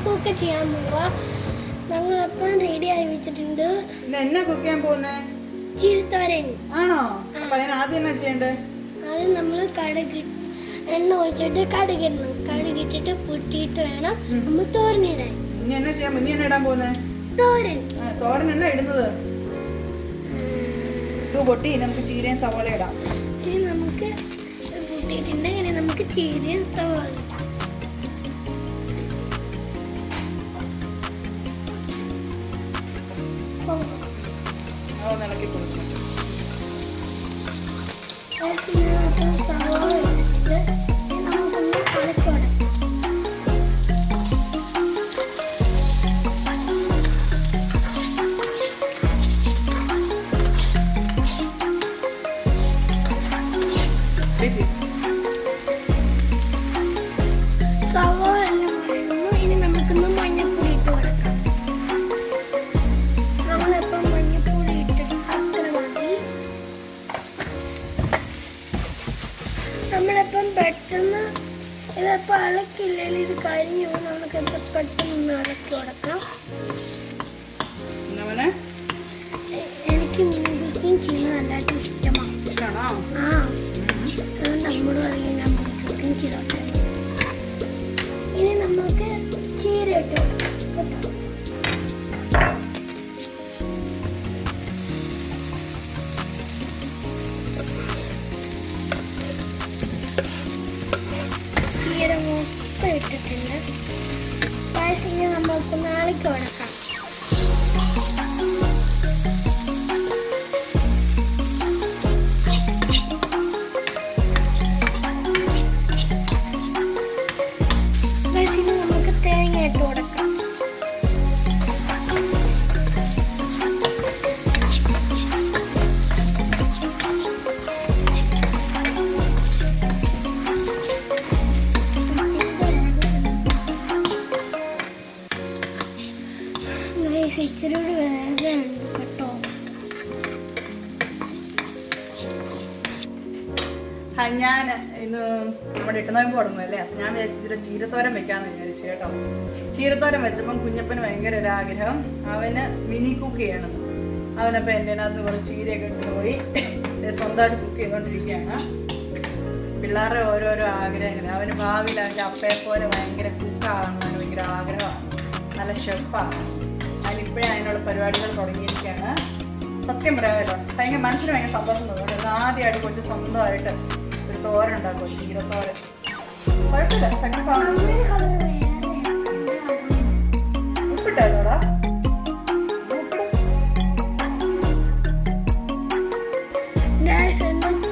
Cook ചെയ്യാൻ പോവാ. ഞങ്ങളപ്പം ready ആയി വെച്ചിട്ടുണ്ട്. എന്നാ കുക്ക് ചെയ്യാൻ പോകുന്നേ? ചീരത്തോരൻ. ആണോ? അപ്പൊ ആദ്യം എന്നാ ചെയ്യണ്ടേ? ആദ്യം നമ്മൾ എണ്ണ ഒഴിച്ചിട്ട് കടുകിടണം. കടുകിട്ടിട്ട് പൊട്ടിയിട്ട് വേണം നമ്മൾ തോരനിടാൻ. ഇനി എന്നാ ചെയ്യാൻ? ഇനി എന്നാ ഇടാൻ പോകുന്നേ? തോരൻ. തോരൻ എന്നാ ഇടുന്നത്? ഇത് പൊട്ടി നമുക്ക് ചീരയും സവാള ഇടാം. ഇനി നമുക്ക് പൊട്ടിയിട്ടുണ്ട്. ഇനി നമുക്ക് ചീരയും സവാള ഇളക്കി കൊടുക്കും. സവാള ഇട്ടിട്ട് നമുക്കൊന്ന് കളിക്കോടാം. സവാള എല്ലാം വഴന്നു. ഇനി നമുക്കൊന്ന് മഞ്ഞപ്പൊടി ഇട്ട് കൊടുക്കാം. നമ്മളിപ്പം മഞ്ഞപ്പൊടി ഇട്ടിട്ട് അത്ര മതി. നമ്മളിപ്പം പെട്ടെന്ന് ഇതിപ്പോൾ ഇളക്കില്ലെങ്കിൽ ഇത് കഴിഞ്ഞു. നമുക്കിപ്പോൾ പെട്ടെന്ന് ഇളക്കി കൊടുക്കാം. എനിക്ക് മീൻ കുക്കിംഗ് ചെയ്യുന്നത് നല്ലതായിട്ട് ഇഷ്ടമാണ്. അതുകൊണ്ട് നമ്മളും അറിയാം ഞാൻ മീൻ കുക്കിംഗ് ചെയ്തോട്ടെ. ഇനി നമുക്ക് ചീര ഇട്ട് കൊടുക്കാം കേട്ടോ. ചീര മൊത്തം ഇട്ടിട്ടുണ്ട്. പായസത്തിന് നമ്മൾക്ക് നാളേക്ക് കൊടുക്കാം. നമുക്ക് തേങ്ങ ഇട്ട് കൊടുക്കാം. ഇച്ചിരി വേഗമുണ്ട് കേട്ടോ. ഞാൻ ഇന്ന് നമ്മുടെ ഇട്ടുനോയമ്പ് തുടങ്ങുമല്ലേ, അപ്പം ഞാൻ വിചാരിച്ചിട്ട് ചീരത്തോരൻ വെക്കാമെന്ന് വിചാരിച്ചു കേട്ടോ. ചീരത്തോരൻ വെച്ചപ്പം കുഞ്ഞപ്പന് ഭയങ്കര ഒരു ആഗ്രഹം, അവന് മിനി കുക്ക് ചെയ്യണം. അവനപ്പോൾ എൻ്റെ അതിനകത്ത് കുറച്ച് ചീരയൊക്കെ ഇട്ട് പോയി സ്വന്തമായിട്ട് കുക്ക് ചെയ്തുകൊണ്ടിരിക്കുകയാണ്. പിള്ളേരുടെ ഓരോരോ ആഗ്രഹങ്ങൾ. അവന് ഭാവിയിൽ അവൻ്റെ അപ്പയെപ്പോലെ ഭയങ്കര കുക്കാകണം അവന് ഭയങ്കര ആഗ്രഹമാണ്. നല്ല ഷെഫാണ്. അതിനിപ്പോഴേ അതിനുള്ള പരിപാടികൾ തുടങ്ങിയിരിക്കുകയാണ്. സത്യം പറയാമല്ലോ, ഭയങ്കര മനസ്സിന് ഭയങ്കര സന്തോഷം തോന്നുന്നു. ആദ്യമായിട്ട് കുറച്ച് സ്വന്തമായിട്ട് ഒരു തോരൻ ഉണ്ടാക്കും, ചീരത്തോരൻ. കുഴപ്പമില്ല, സക്സസ് ആവുന്നു. ഉപ്പിട്ടായിരുന്നോടാ?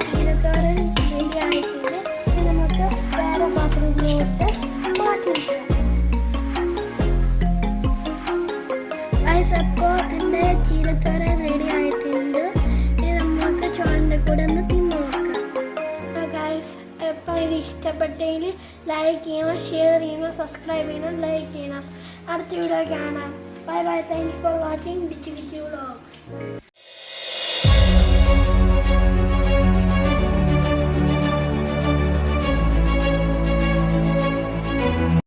ചീരത്തോരൻ റെഡി ആയിട്ടുണ്ട്. നമുക്ക് വേറെ പാത്രത്തിലോട്ട് മാറ്റി. അപ്പോൾ എൻ്റെ ചീരത്തോരൻ റെഡി ആയിട്ടുണ്ട്. ഇനി നമുക്ക് ചോറിൻ്റെ കൂടെ ഒന്ന് തിന്നു നോക്കാം. ഗൈസ്, അപ്പോൾ ഇത് ഇഷ്ടപ്പെട്ടെങ്കിൽ ലൈക്ക് ചെയ്യണം, ഷെയർ ചെയ്യണം, സബ്സ്ക്രൈബ് ചെയ്യണം, ലൈക്ക് ചെയ്യണം. അടുത്ത വീഡിയോ കാണാം. Bye bye. Thank you for watching ditch vlogs.